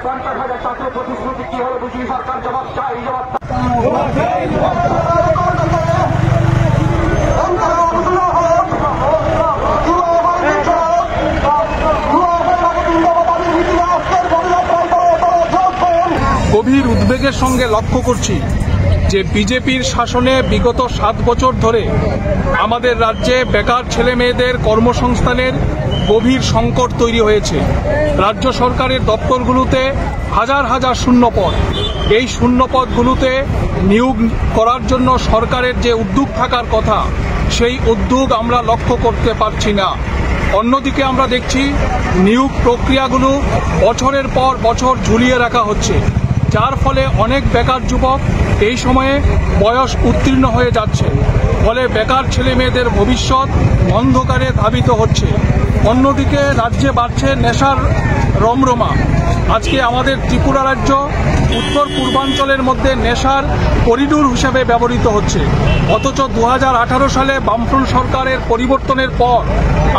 50,000 ছাত্র প্রতিশ্রুতি কি হলো বুঝি সরকার জবাব চাই, জবাব গভীর উদ্বেগের সঙ্গে লক্ষ্য করছি যে বিজেপির শাসনে বিগত 7 বছর ধরে আমাদের রাজ্যে বেকার ছেলে মেয়েদের কর্মসংস্থানের গভীর সংকট তৈরি হয়েছে। রাজ্য সরকারের দপ্তরগুলোতে হাজার হাজার শূন্যপদ, এই শূন্যপদগুলোতে নিয়োগ করার জন্য সরকারের যে উদ্যোগ থাকার কথা সেই উদ্যোগ আমরা লক্ষ্য করতে পারছি না। অন্যদিকে আমরা দেখছি নিয়োগ প্রক্রিয়াগুলো বছরের পর বছর ঝুলিয়ে রাখা হচ্ছে, যার ফলে অনেক বেকার যুবক এই সময়ে বয়স উত্তীর্ণ হয়ে যাচ্ছে, ফলে বেকার ছেলে মেয়েদের ভবিষ্যৎ অন্ধকারে ধাবিত হচ্ছে। অন্যদিকে রাজ্যে বাড়ছে নেশার রমরমা। আজকে আমাদের ত্রিপুরা রাজ্য উত্তর পূর্বাঞ্চলের মধ্যে নেশার করিডোর হিসেবে ব্যবহৃত হচ্ছে, অথচ 2018 সালে বামফ্রন্ট সরকারের পরিবর্তনের পর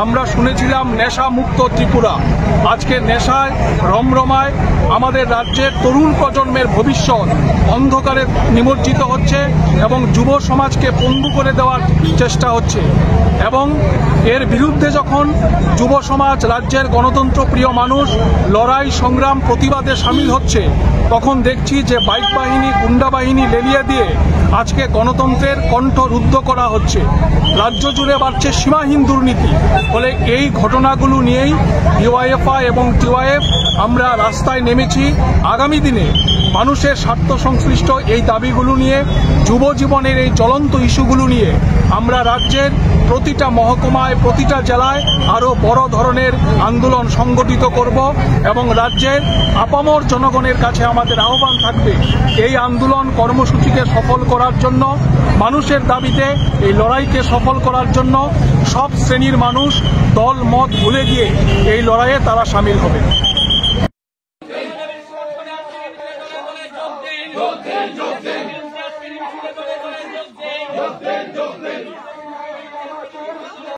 আমরা শুনেছিলাম নেশা মুক্ত ত্রিপুরা। আজকে নেশায় রমরমায় আমাদের রাজ্যের তরুণ প্রজন্মের ভবিষ্যৎ অন্ধকারে নিমজ্জিত হচ্ছে এবং যুব সমাজকে পঙ্গু করে দেওয়ার চেষ্টা হচ্ছে। এবং এর বিরুদ্ধে যখন যুব সমাজ, রাজ্যের গণতন্ত্র প্রিয় মানুষ লড়াই সংগ্রাম প্রতিবাদে সামিল হচ্ছে, তখন দেখছি যে বাইক বাহিনী, গুন্ডা বাহিনী লেলিয়ে দিয়ে আজকে গণতন্ত্রের কণ্ঠ রুদ্ধ করা হচ্ছে। রাজ্য জুড়ে বাড়ছে সীমাহীন দুর্নীতি। ফলে এই ঘটনাগুলো নিয়েই ডিওয়াইএফআই এবং টিওয়াইএফ আমরা রাস্তায় নেমেছি। আগামী দিনে মানুষের স্বার্থ সংশ্লিষ্ট এই দাবিগুলো নিয়ে, যুব জীবনের এই জ্বলন্ত ইস্যুগুলো নিয়ে আমরা রাজ্যের প্রতিটা মহকুমায়, প্রতিটা জেলায় আরও বড় ধরনের আন্দোলন সংগঠিত করব এবং রাজ্যের আপামর জনগণের কাছে আমাদের আহ্বান থাকবে এই আন্দোলন কর্মসূচিকে সফল করার জন্য, মানুষের দাবিতে এই লড়াইকে সফল করার জন্য সব শ্রেণীর মানুষ দল মত ভুলে গিয়ে এই লড়াইয়ে তারা সামিল হবে।